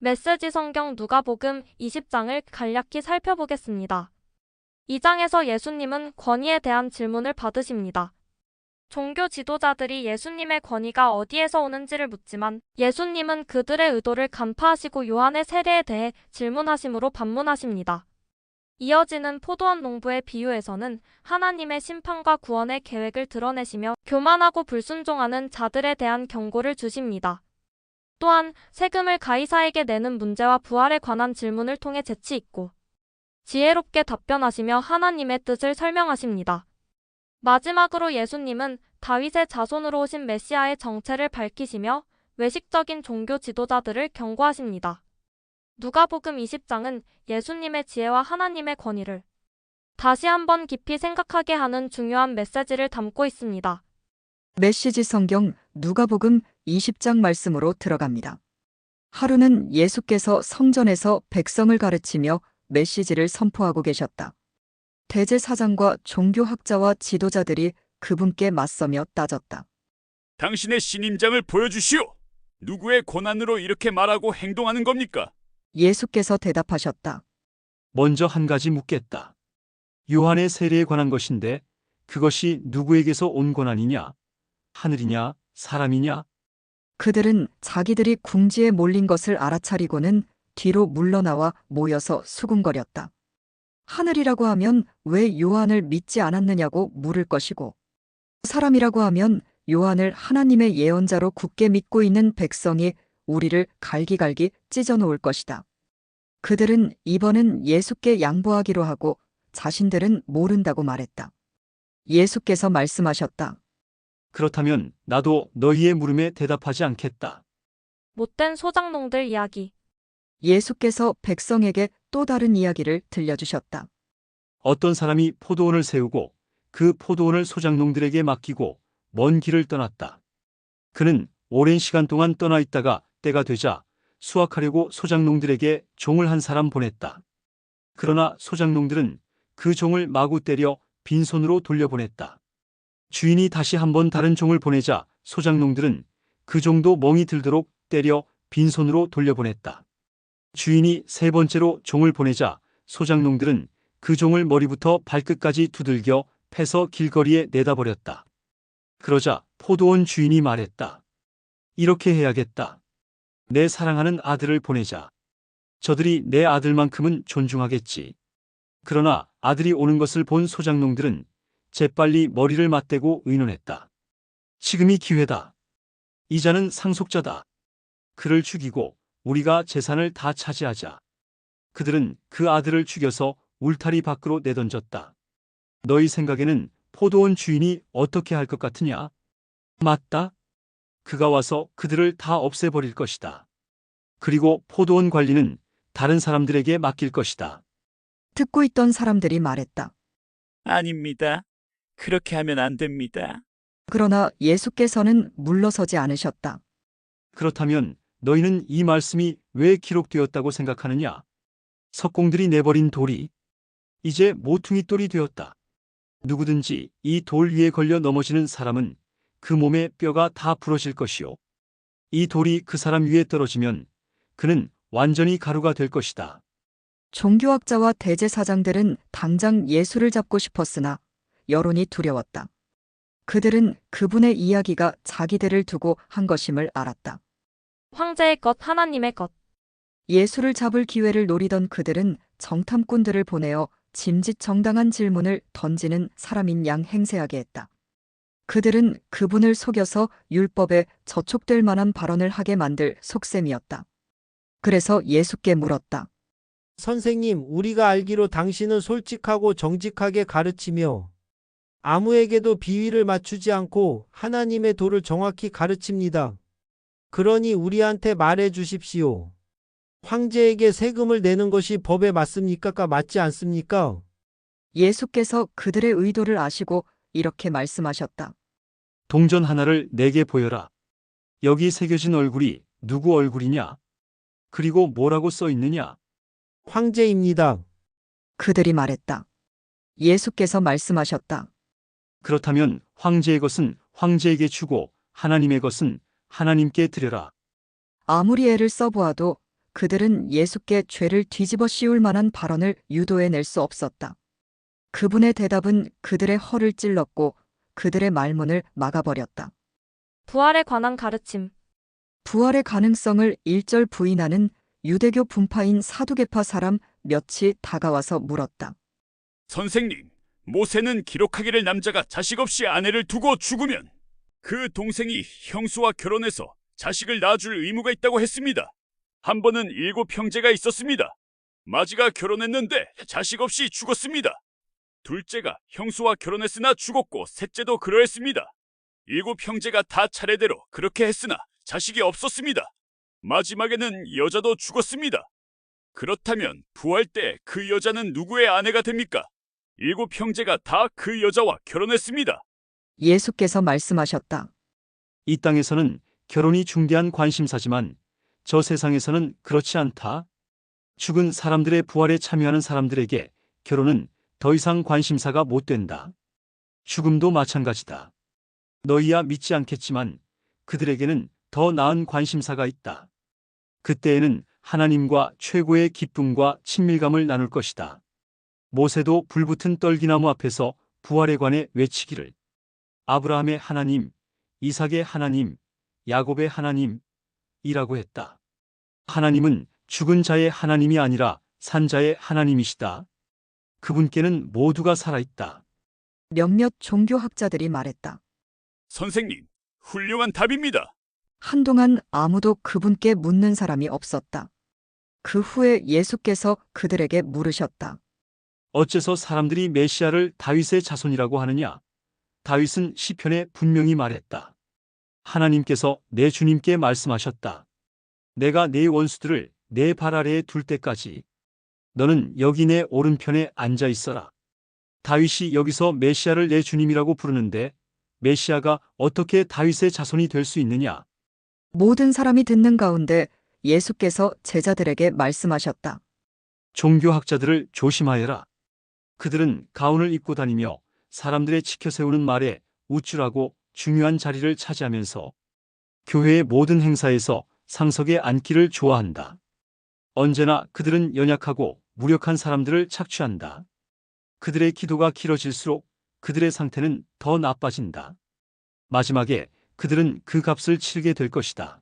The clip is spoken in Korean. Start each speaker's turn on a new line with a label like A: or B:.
A: 메시지 성경 누가복음 20장을 간략히 살펴보겠습니다. 이 장에서 예수님은 권위에 대한 질문을 받으십니다. 종교 지도자들이 예수님의 권위가 어디에서 오는지를 묻지만 예수님은 그들의 의도를 간파하시고 요한의 세례에 대해 질문하심으로 반문하십니다. 이어지는 포도원 농부의 비유에서는 하나님의 심판과 구원의 계획을 드러내시며 교만하고 불순종하는 자들에 대한 경고를 주십니다. 또한 세금을 가이사에게 내는 문제와 부활에 관한 질문을 통해 재치 있고 지혜롭게 답변하시며 하나님의 뜻을 설명하십니다. 마지막으로 예수님은 다윗의 자손으로 오신 메시아의 정체를 밝히시며 외식적인 종교 지도자들을 경고하십니다. 누가복음 20장은 예수님의 지혜와 하나님의 권위를 다시 한번 깊이 생각하게 하는 중요한 메시지를 담고 있습니다.
B: 메시지 성경 누가복음 20장 말씀으로 들어갑니다. 하루는 예수께서 성전에서 백성을 가르치며 메시지를 선포하고 계셨다. 대제사장과 종교학자와 지도자들이 그분께 맞서며 따졌다.
C: 당신의 신임장을 보여주시오. 누구의 권한으로 이렇게 말하고 행동하는 겁니까?
B: 예수께서 대답하셨다.
D: 먼저 한 가지 묻겠다. 요한의 세례에 관한 것인데 그것이 누구에게서 온 권한이냐? 하늘이냐? 사람이냐?
B: 그들은 자기들이 궁지에 몰린 것을 알아차리고는 뒤로 물러나와 모여서 수군거렸다. 하늘이라고 하면 왜 요한을 믿지 않았느냐고 물을 것이고, 사람이라고 하면 요한을 하나님의 예언자로 굳게 믿고 있는 백성이 우리를 갈기갈기 찢어놓을 것이다. 그들은 이번은 예수께 양보하기로 하고 자신들은 모른다고 말했다. 예수께서 말씀하셨다.
D: 그렇다면 나도 너희의 물음에 대답하지 않겠다.
A: 못된 소장농들 이야기.
B: 예수께서 백성에게 또 다른 이야기를 들려주셨다.
D: 어떤 사람이 포도원을 세우고 그 포도원을 소작농들에게 맡기고 먼 길을 떠났다. 그는 오랜 시간 동안 떠나 있다가 때가 되자 수확하려고 소작농들에게 종을 한 사람 보냈다. 그러나 소작농들은 그 종을 마구 때려 빈손으로 돌려보냈다. 주인이 다시 한번 다른 종을 보내자 소작농들은 그 종도 멍이 들도록 때려 빈손으로 돌려보냈다. 주인이 세 번째로 종을 보내자 소작농들은 그 종을 머리부터 발끝까지 두들겨 패서 길거리에 내다버렸다. 그러자 포도원 주인이 말했다. 이렇게 해야겠다. 내 사랑하는 아들을 보내자. 저들이 내 아들만큼은 존중하겠지. 그러나 아들이 오는 것을 본 소작농들은 재빨리 머리를 맞대고 의논했다. 지금이 기회다. 이자는 상속자다. 그를 죽이고 우리가 재산을 다 차지하자. 그들은 그 아들을 죽여서 울타리 밖으로 내던졌다. 너희 생각에는 포도원 주인이 어떻게 할 것 같으냐? 맞다. 그가 와서 그들을 다 없애버릴 것이다. 그리고 포도원 관리는 다른 사람들에게 맡길 것이다.
B: 듣고 있던 사람들이 말했다.
C: 아닙니다. 그렇게 하면 안 됩니다.
B: 그러나 예수께서는 물러서지 않으셨다.
D: 그렇다면 너희는 이 말씀이 왜 기록되었다고 생각하느냐? 석공들이 내버린 돌이 이제 모퉁이 돌이 되었다. 누구든지 이 돌 위에 걸려 넘어지는 사람은 그 몸의 뼈가 다 부러질 것이요. 이 돌이 그 사람 위에 떨어지면 그는 완전히 가루가 될 것이다.
B: 종교학자와 대제사장들은 당장 예수를 잡고 싶었으나 여론이 두려웠다. 그들은 그분의 이야기가 자기들을 두고 한 것임을 알았다.
A: 황제의 것, 하나님의 것.
B: 예수를 잡을 기회를 노리던 그들은 정탐꾼들을 보내어 짐짓정당한 질문을 던지는 사람인 양 행세하게 했다. 그들은 그분을 속여서 율법에 저촉될 만한 발언을 하게 만들 속셈이었다. 그래서 예수께 물었다.
E: 선생님, 우리가 알기로 당신은 솔직하고 정직하게 가르치며 아무에게도 비위를 맞추지 않고 하나님의 도를 정확히 가르칩니다. 그러니 우리한테 말해 주십시오. 황제에게 세금을 내는 것이 법에 맞습니까? 맞지 않습니까?
B: 예수께서 그들의 의도를 아시고 이렇게 말씀하셨다.
D: 동전 하나를 내게 보여라. 여기 새겨진 얼굴이 누구 얼굴이냐? 그리고 뭐라고 써 있느냐?
E: 황제입니다.
B: 그들이 말했다. 예수께서 말씀하셨다.
D: 그렇다면 황제의 것은 황제에게 주고 하나님의 것은 하나님께 드려라.
B: 아무리 애를 써보아도 그들은 예수께 죄를 뒤집어 씌울 만한 발언을 유도해낼 수 없었다. 그분의 대답은 그들의 허를 찔렀고 그들의 말문을 막아버렸다.
A: 부활에 관한 가르침.
B: 부활의 가능성을 일절 부인하는 유대교 분파인 사두개파 사람 몇이 다가와서 물었다.
C: 선생님, 모세는 기록하기를 남자가 자식 없이 아내를 두고 죽으면 그 동생이 형수와 결혼해서 자식을 낳아줄 의무가 있다고 했습니다. 한 번은 7 형제가 있었습니다. 마지가 결혼했는데 자식 없이 죽었습니다. 둘째가 형수와 결혼했으나 죽었고 셋째도 그러했습니다. 7 형제가 다 차례대로 그렇게 했으나 자식이 없었습니다. 마지막에는 여자도 죽었습니다. 그렇다면 부활 때 그 여자는 누구의 아내가 됩니까? 7 형제가 다 그 여자와 결혼했습니다.
B: 예수께서 말씀하셨다.
D: 이 땅에서는 결혼이 중대한 관심사지만 저 세상에서는 그렇지 않다. 죽은 사람들의 부활에 참여하는 사람들에게 결혼은 더 이상 관심사가 못 된다. 죽음도 마찬가지다. 너희야 믿지 않겠지만 그들에게는 더 나은 관심사가 있다. 그때에는 하나님과 최고의 기쁨과 친밀감을 나눌 것이다. 모세도 불붙은 떨기나무 앞에서 부활에 관해 외치기를 아브라함의 하나님, 이삭의 하나님, 야곱의 하나님이라고 했다. 하나님은 죽은 자의 하나님이 아니라 산 자의 하나님이시다. 그분께는 모두가 살아있다.
B: 몇몇 종교학자들이 말했다.
C: 선생님, 훌륭한 답입니다.
B: 한동안 아무도 그분께 묻는 사람이 없었다. 그 후에 예수께서 그들에게 물으셨다.
D: 어째서 사람들이 메시아를 다윗의 자손이라고 하느냐? 다윗은 시편에 분명히 말했다. 하나님께서 내 주님께 말씀하셨다. 내가 네 원수들을 내 발 아래에 둘 때까지 너는 여기 내 오른편에 앉아 있어라. 다윗이 여기서 메시아를 내 주님이라고 부르는데 메시아가 어떻게 다윗의 자손이 될 수 있느냐?
B: 모든 사람이 듣는 가운데 예수께서 제자들에게 말씀하셨다.
D: 종교학자들을 조심하여라. 그들은 가운을 입고 다니며 사람들의 치켜세우는 말에 우쭐하고 중요한 자리를 차지하면서 교회의 모든 행사에서 상석에 앉기를 좋아한다. 언제나 그들은 연약하고 무력한 사람들을 착취한다. 그들의 기도가 길어질수록 그들의 상태는 더 나빠진다. 마지막에 그들은 그 값을 치르게 될 것이다.